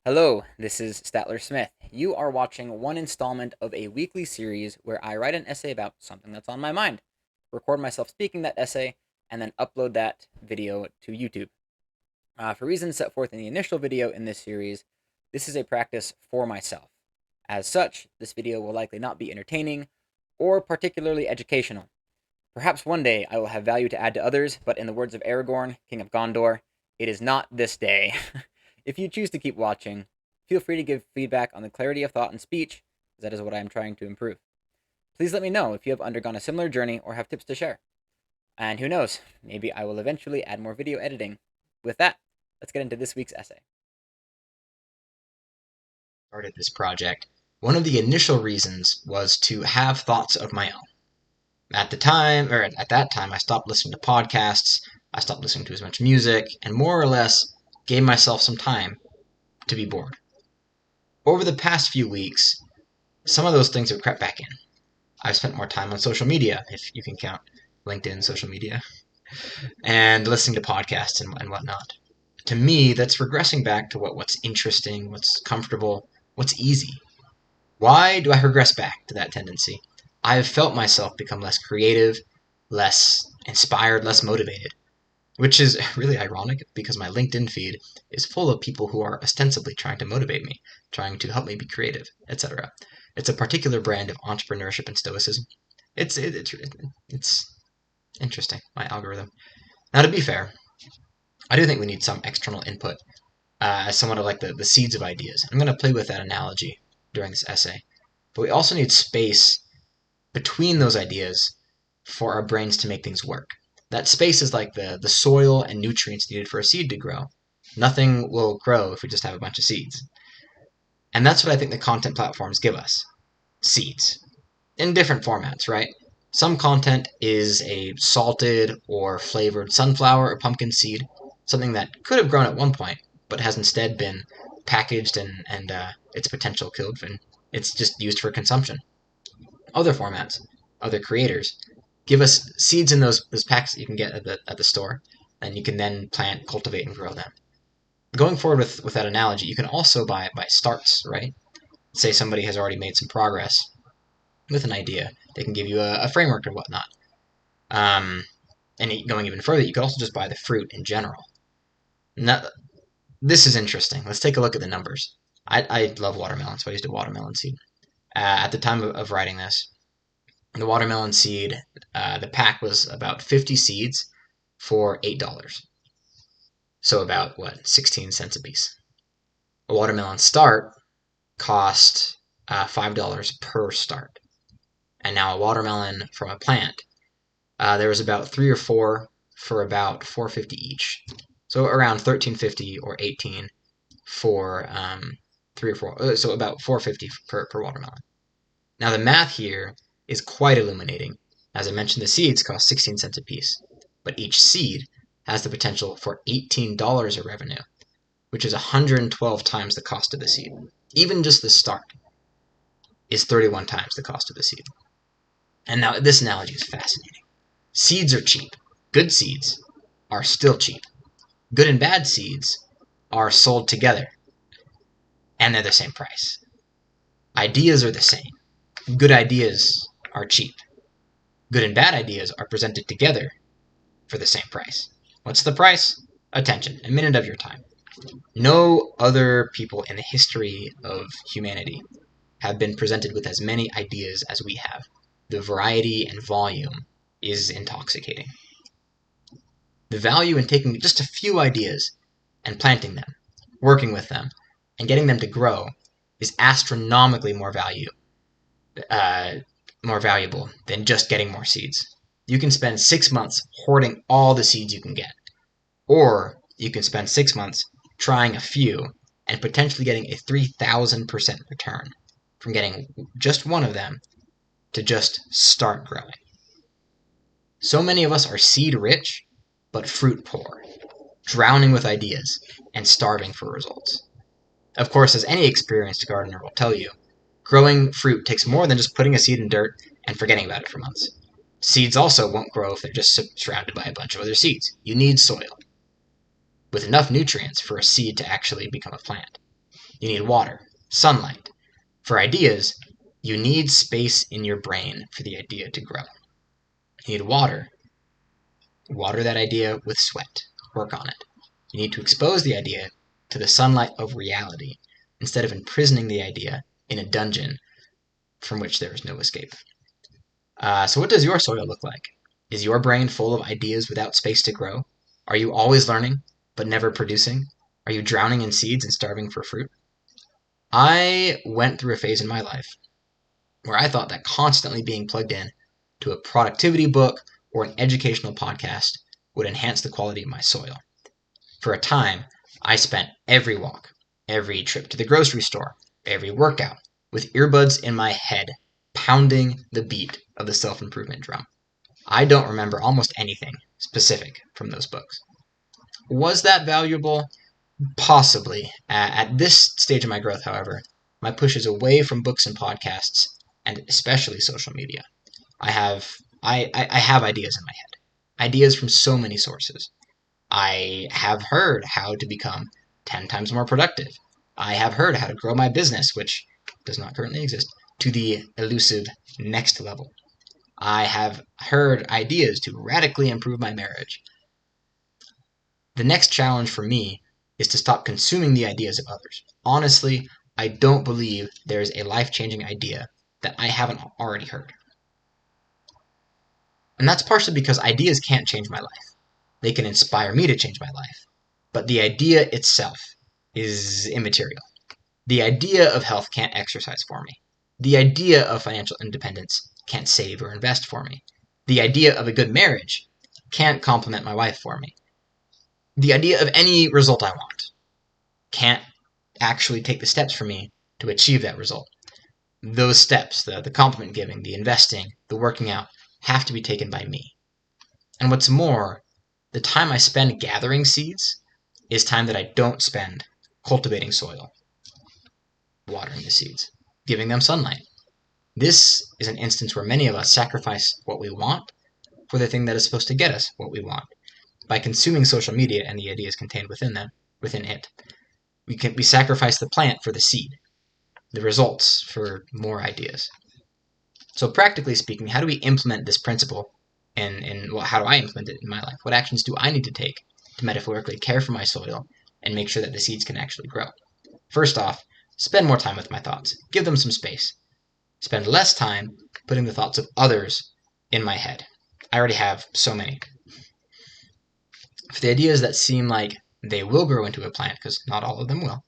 Hello, this is Statler Smith. You are watching one installment of a weekly series where I write an essay about something that's on my mind, record myself speaking that essay, and then upload that video to YouTube. For reasons set forth in the initial video in this series, this is a practice for myself. As such, this video will likely not be entertaining or particularly educational. Perhaps one day I will have value to add to others, but in the words of Aragorn, King of Gondor, it is not this day. If you choose to keep watching, feel free to give feedback on the clarity of thought and speech, as that is what I am trying to improve. Please let me know if you have undergone a similar journey or have tips to share. And who knows, maybe I will eventually add more video editing. With that, let's get into this week's essay. Started this project, one of the initial reasons was to have thoughts of my own. At that time, I stopped listening to podcasts, I stopped listening to as much music, and more or less gave myself some time to be bored. Over the past few weeks, some of those things have crept back in. I've spent more time on social media, if you can count LinkedIn social media, and listening to podcasts and whatnot. To me, that's regressing back to what's interesting, what's comfortable, what's easy. Why do I regress back to that tendency? I have felt myself become less creative, less inspired, less motivated, which is really ironic because my LinkedIn feed is full of people who are ostensibly trying to motivate me, trying to help me be creative, etc. It's a particular brand of entrepreneurship and stoicism. It's interesting, my algorithm. Now, to be fair, I do think we need some external input as somewhat of like the seeds of ideas. I'm going to play with that analogy during this essay. But we also need space between those ideas for our brains to make things work. That space is like the soil and nutrients needed for a seed to grow. Nothing will grow if we just have a bunch of seeds. And that's what I think the content platforms give us. Seeds. In different formats, right? Some content is a salted or flavored sunflower or pumpkin seed, something that could have grown at one point, but has instead been packaged and its potential killed, and it's just used for consumption. Other formats, other creators, give us seeds in those packs that you can get at the store, and you can then plant, cultivate, and grow them. Going forward with that analogy, you can also buy starts, right? Say somebody has already made some progress with an idea. They can give you a framework and whatnot. And going even further, you could also just buy the fruit in general. Now, this is interesting. Let's take a look at the numbers. I love watermelon, so I used a watermelon seed. At the time of writing this, the watermelon seed, the pack was about 50 seeds for $8. So about, 16 cents a piece. A watermelon start cost $5 per start. And now a watermelon from a plant, there was about 3 or 4 for about $4.50 each. So around $13.50 or $18 for 3 or 4, so about $4.50 per watermelon. Now the math here is quite illuminating. As I mentioned, the seeds cost 16 cents a piece, but each seed has the potential for $18 of revenue, which is 112 times the cost of the seed. Even just the start is 31 times the cost of the seed. And now this analogy is fascinating. Seeds are cheap. Good seeds are still cheap. Good and bad seeds are sold together, and they're the same price. Ideas are the same. Good ideas are cheap. Good and bad ideas are presented together for the same price. What's the price? Attention, a minute of your time. No other people in the history of humanity have been presented with as many ideas as we have. The variety and volume is intoxicating. The value in taking just a few ideas and planting them, working with them, and getting them to grow is astronomically more valuable than just getting more seeds. You can spend 6 months hoarding all the seeds you can get, or you can spend 6 months trying a few and potentially getting a 3,000% return from getting just one of them to just start growing. So many of us are seed rich, but fruit poor, drowning with ideas and starving for results. Of course, as any experienced gardener will tell you, growing fruit takes more than just putting a seed in dirt and forgetting about it for months. Seeds also won't grow if they're just surrounded by a bunch of other seeds. You need soil with enough nutrients for a seed to actually become a plant. You need water, sunlight. For ideas, you need space in your brain for the idea to grow. You need water. Water that idea with sweat. Work on it. You need to expose the idea to the sunlight of reality instead of imprisoning the idea in a dungeon from which there is no escape. So what does your soil look like? Is your brain full of ideas without space to grow? Are you always learning, but never producing? Are you drowning in seeds and starving for fruit? I went through a phase in my life where I thought that constantly being plugged in to a productivity book or an educational podcast would enhance the quality of my soil. For a time, I spent every walk, every trip to the grocery store, every workout with earbuds in my head, pounding the beat of the self-improvement drum. I don't remember almost anything specific from those books. Was that valuable? Possibly. At this stage of my growth, however, my push is away from books and podcasts, and especially social media. I have ideas in my head, ideas from so many sources. I have heard how to become 10 times more productive. I have heard how to grow my business, which does not currently exist, to the elusive next level. I have heard ideas to radically improve my marriage. The next challenge for me is to stop consuming the ideas of others. Honestly, I don't believe there is a life-changing idea that I haven't already heard. And that's partially because ideas can't change my life. They can inspire me to change my life. But the idea itself is immaterial. The idea of health can't exercise for me. The idea of financial independence can't save or invest for me. The idea of a good marriage can't compliment my wife for me. The idea of any result I want can't actually take the steps for me to achieve that result. Those steps, the compliment giving, the investing, the working out, have to be taken by me. And what's more, the time I spend gathering seeds is time that I don't spend cultivating soil, watering the seeds, giving them sunlight. This is an instance where many of us sacrifice what we want for the thing that is supposed to get us what we want. By consuming social media and the ideas contained within it, we sacrifice the plant for the seed, the results for more ideas. So practically speaking, how do we implement this principle how do I implement it in my life? What actions do I need to take to metaphorically care for my soil and make sure that the seeds can actually grow? First off, spend more time with my thoughts. Give them some space. Spend less time putting the thoughts of others in my head. I already have so many. For the ideas that seem like they will grow into a plant, because not all of them will,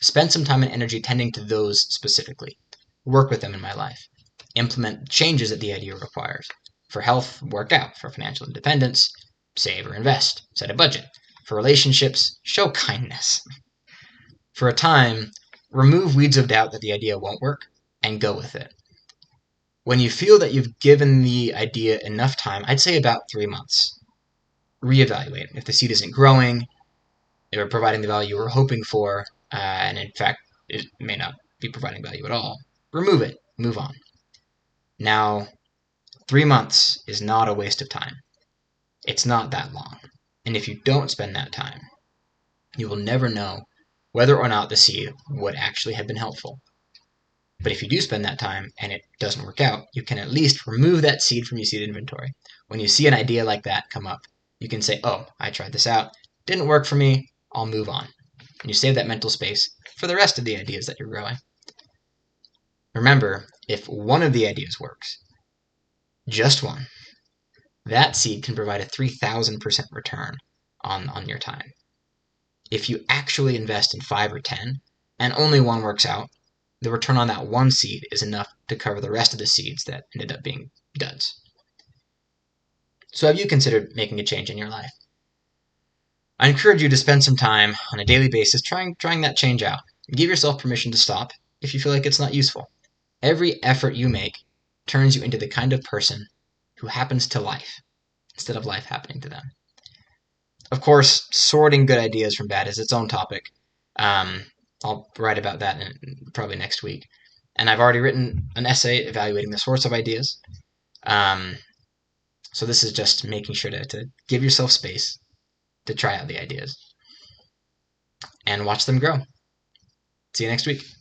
spend some time and energy tending to those specifically. Work with them in my life. Implement changes that the idea requires. For health, work out. For financial independence, save or invest. Set a budget. For relationships, show kindness. For a time, remove weeds of doubt that the idea won't work and go with it. When you feel that you've given the idea enough time, I'd say about 3 months, reevaluate. If the seed isn't growing, or providing the value you were hoping for, and in fact, it may not be providing value at all, remove it. Move on. Now, 3 months is not a waste of time. It's not that long. And if you don't spend that time, you will never know whether or not the seed would actually have been helpful. But if you do spend that time and it doesn't work out, you can at least remove that seed from your seed inventory. When you see an idea like that come up, you can say, oh, I tried this out, didn't work for me, I'll move on. And you save that mental space for the rest of the ideas that you're growing. Remember, if one of the ideas works, just one, that seed can provide a 3,000% return on your time. If you actually invest in 5 or 10, and only one works out, the return on that one seed is enough to cover the rest of the seeds that ended up being duds. So have you considered making a change in your life? I encourage you to spend some time on a daily basis trying that change out. Give yourself permission to stop if you feel like it's not useful. Every effort you make turns you into the kind of person who happens to life instead of life happening to them. Of course, sorting good ideas from bad is its own topic. I'll write about that probably next week. And I've already written an essay evaluating the source of ideas. So this is just making sure to give yourself space to try out the ideas and watch them grow. See you next week.